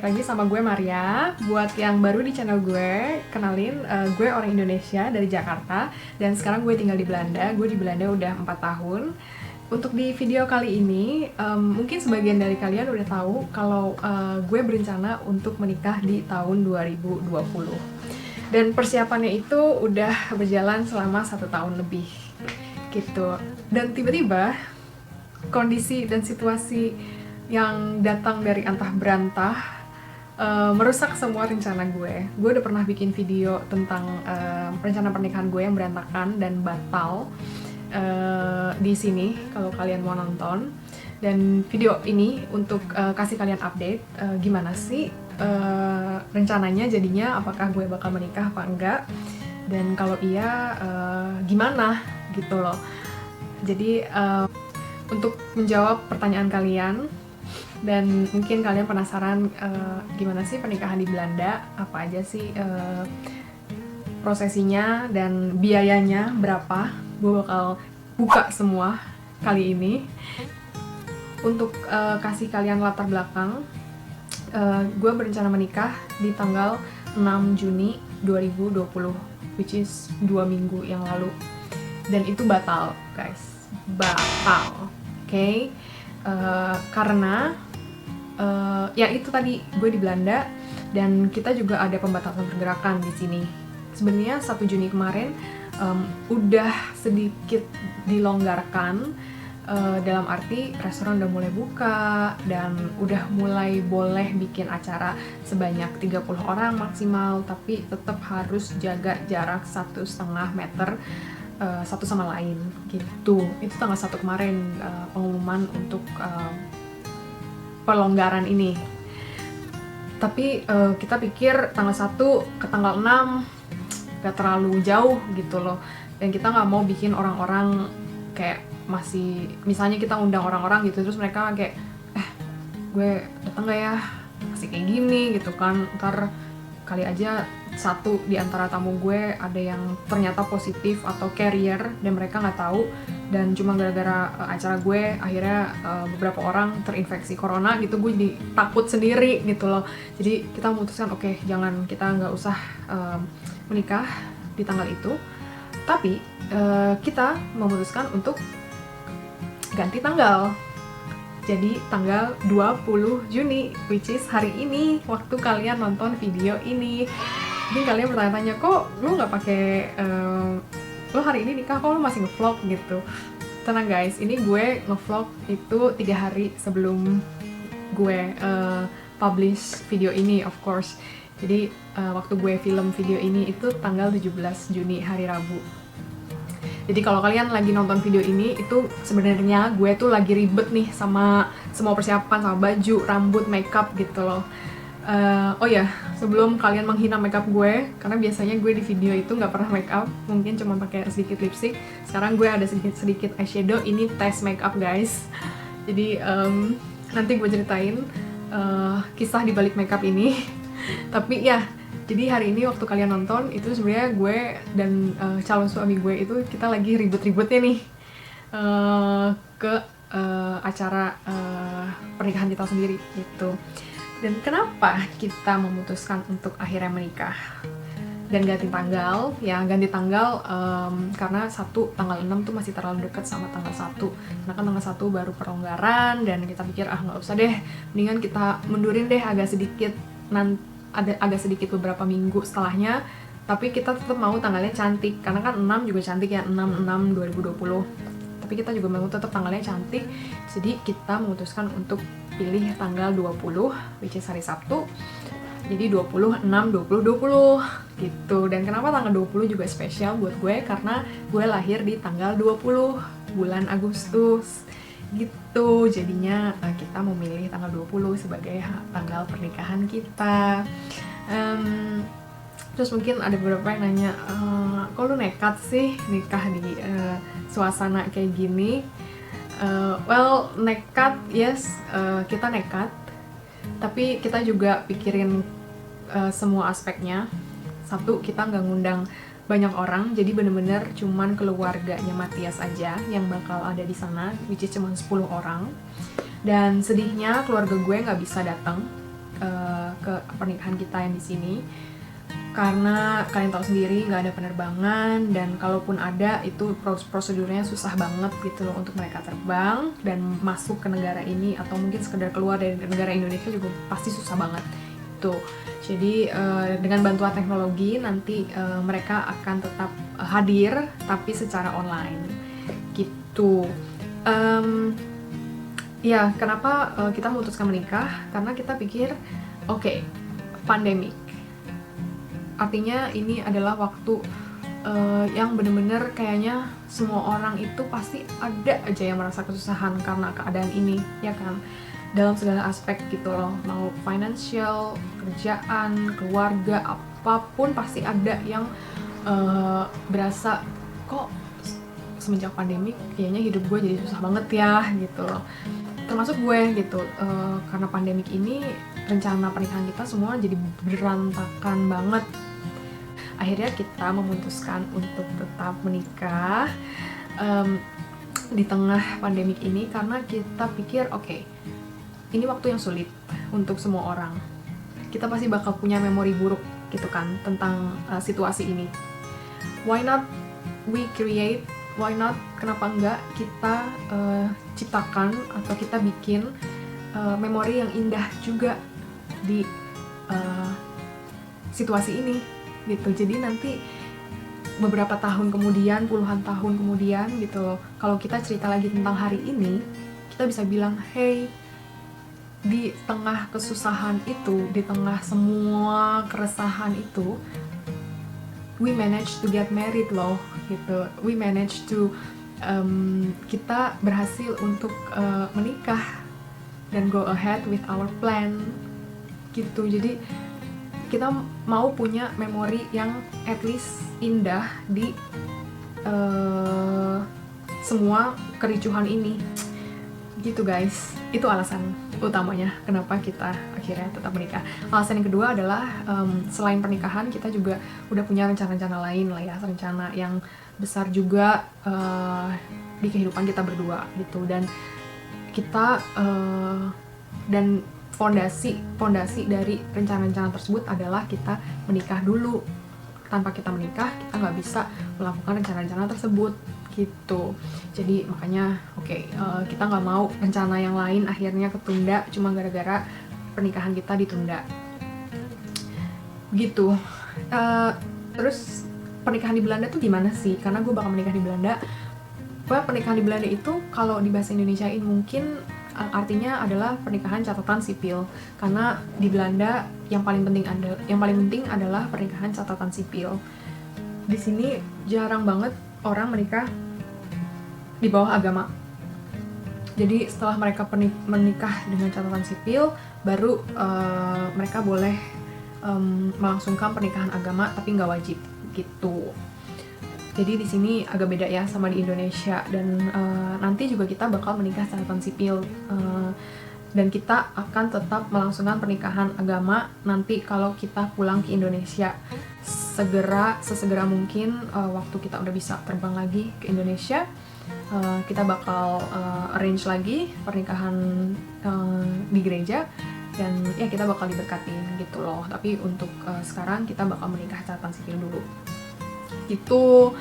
balik lagi sama gue Maria. Buat yang baru di channel gue, kenalin, gue orang Indonesia dari Jakarta. Dan sekarang gue tinggal di Belanda. Gue di Belanda udah 4 tahun. Untuk di video kali ini, mungkin sebagian dari kalian udah tahu kalau gue berencana untuk menikah di tahun 2020. Dan persiapannya itu udah berjalan selama 1 tahun lebih gitu. Dan tiba-tiba kondisi dan situasi yang datang dari antah berantah merusak semua rencana gue. Gue udah pernah bikin video tentang rencana pernikahan gue yang berantakan dan batal di sini kalau kalian mau nonton. Dan video ini untuk kasih kalian update gimana sih rencananya jadinya, apakah gue bakal menikah apa enggak, dan kalau iya gimana gitu loh. Jadi untuk menjawab pertanyaan kalian, dan mungkin kalian penasaran gimana sih pernikahan di Belanda, apa aja sih prosesinya dan biayanya berapa, gue bakal buka semua kali ini. Untuk kasih kalian latar belakang, gue berencana menikah di tanggal 6 Juni 2020, which is 2 minggu yang lalu. Dan itu batal, guys. Batal. Oke? Karena ya itu tadi, gue di Belanda dan kita juga ada pembatasan pergerakan di sini. Sebenarnya 1 Juni kemarin udah sedikit dilonggarkan, dalam arti restoran udah mulai buka dan udah mulai boleh bikin acara sebanyak 30 orang maksimal, tapi tetap harus jaga jarak 1,5 meter satu sama lain gitu. Itu tanggal 1 kemarin pengumuman untuk pelonggaran ini. Tapi kita pikir tanggal 1 ke tanggal 6 gak terlalu jauh gitu loh, dan kita gak mau bikin orang-orang kayak masih, misalnya kita undang orang-orang gitu terus mereka kayak gue datang gak ya, masih kayak gini gitu kan, ntar kali aja satu di antara tamu gue ada yang ternyata positif atau carrier dan mereka nggak tahu, dan cuma gara-gara acara gue akhirnya beberapa orang terinfeksi corona gitu. Gue jadi takut sendiri gitu loh. Jadi kita memutuskan oke, jangan, kita nggak usah menikah di tanggal itu, tapi kita memutuskan untuk ganti tanggal. Jadi tanggal 20 Juni, which is hari ini waktu kalian nonton video ini. Mungkin kalian bertanya-tanya, kok lu nggak pakai lu hari ini nikah, kok lu masih ngevlog gitu. Tenang guys, ini gue ngevlog itu 3 hari sebelum gue publish video ini, of course. Jadi waktu gue film video ini itu tanggal 17 Juni, hari Rabu. Jadi kalau kalian lagi nonton video ini, itu sebenarnya gue tuh lagi ribet nih sama semua persiapan, sama baju, rambut, makeup gitu loh. Oh ya, sebelum kalian menghina makeup gue, karena biasanya gue di video itu nggak pernah makeup, mungkin cuma pakai sedikit lipstick. Sekarang gue ada sedikit eyeshadow, ini tes makeup guys. Jadi nanti gue ceritain kisah di balik makeup ini. Tapi ya, jadi hari ini waktu kalian nonton itu sebenarnya gue dan calon suami gue itu kita lagi ribet-ribetnya nih ke acara pernikahan kita sendiri gitu. Dan kenapa kita memutuskan untuk akhirnya menikah dan ganti tanggal? Ya ganti tanggal karena tanggal 6 tuh masih terlalu dekat sama tanggal 1. Karena kan tanggal 1 baru perlonggaran dan kita pikir nggak usah deh, mendingan kita mundurin deh agak sedikit, agak sedikit beberapa minggu setelahnya, tapi kita tetap mau tanggalnya cantik karena kan 6 juga cantik ya, 6/6/2020. Tapi kita juga mau tetap tanggalnya cantik. Jadi kita memutuskan untuk pilih tanggal 20, which is hari Sabtu. Jadi 20/6/2020 gitu. Dan kenapa tanggal 20 juga spesial buat gue? Karena gue lahir di tanggal 20 bulan Agustus gitu. Jadinya kita memilih tanggal 20 sebagai tanggal pernikahan kita. Terus mungkin ada beberapa yang nanya, kok lu nekat sih nikah di suasana kayak gini? Well, nekat, yes, kita nekat, tapi kita juga pikirin semua aspeknya. Satu, kita nggak ngundang banyak orang, jadi bener-bener cuman keluarganya Matias aja yang bakal ada di sana, which is cuman 10 orang. Dan sedihnya keluarga gue nggak bisa datang ke pernikahan kita yang di sini. Karena kalian tahu sendiri nggak ada penerbangan, dan kalaupun ada itu prosedurnya susah banget gitu loh untuk mereka terbang dan masuk ke negara ini, atau mungkin sekedar keluar dari negara Indonesia juga pasti susah banget itu. Jadi dengan bantuan teknologi nanti mereka akan tetap hadir tapi secara online gitu. Ya, kenapa kita memutuskan menikah? Karena kita pikir oke, pandemik. Artinya ini adalah waktu yang bener-bener kayaknya semua orang itu pasti ada aja yang merasa kesusahan karena keadaan ini, ya kan? Dalam segala aspek gitu loh, mau financial, kerjaan, keluarga, apapun pasti ada yang berasa kok semenjak pandemi kayaknya hidup gue jadi susah banget ya gitu loh. Termasuk gue gitu, karena pandemik ini rencana pernikahan kita semua jadi berantakan banget. Akhirnya kita memutuskan untuk tetap menikah di tengah pandemik ini karena kita pikir oke, ini waktu yang sulit untuk semua orang. Kita pasti bakal punya memori buruk gitu kan tentang situasi ini. Why not we create, why not, kenapa enggak kita ciptakan atau kita bikin memori yang indah juga di situasi ini gitu. Jadi nanti beberapa tahun kemudian, puluhan tahun kemudian gitu, kalau kita cerita lagi tentang hari ini, kita bisa bilang, hey, di tengah kesusahan itu, di tengah semua keresahan itu, we managed to get married loh gitu. We managed to kita berhasil untuk menikah dan go ahead with our plan gitu. Jadi kita mau punya memori yang at least indah di semua kericuhan ini gitu guys. Itu alasan utamanya kenapa kita akhirnya tetap menikah. Alasan yang kedua adalah selain pernikahan kita juga udah punya rencana-rencana lain lah ya, rencana yang besar juga di kehidupan kita berdua gitu. Dan kita dan fondasi dari rencana-rencana tersebut adalah kita menikah dulu. Tanpa kita menikah kita nggak bisa melakukan rencana-rencana tersebut gitu. Jadi makanya kita nggak mau rencana yang lain akhirnya ketunda cuma gara-gara pernikahan kita ditunda gitu. Terus pernikahan di Belanda tuh gimana sih? Karena gue bakal menikah di Belanda. Pernikahan di Belanda itu kalau di bahasa Indonesiain mungkin artinya adalah pernikahan catatan sipil, karena di Belanda yang paling penting adalah pernikahan catatan sipil. Di sini jarang banget orang menikah di bawah agama. Jadi setelah mereka menikah dengan catatan sipil, baru mereka boleh melangsungkan pernikahan agama, tapi nggak wajib gitu. Jadi di sini agak beda ya sama di Indonesia, dan nanti juga kita bakal menikah catatan sipil dan kita akan tetap melangsungkan pernikahan agama nanti kalau kita pulang ke Indonesia sesegera mungkin. Waktu kita udah bisa terbang lagi ke Indonesia, kita bakal arrange lagi pernikahan di gereja, dan ya kita bakal diberkatin gitu loh. Tapi untuk sekarang kita bakal menikah catatan sipil dulu gitu.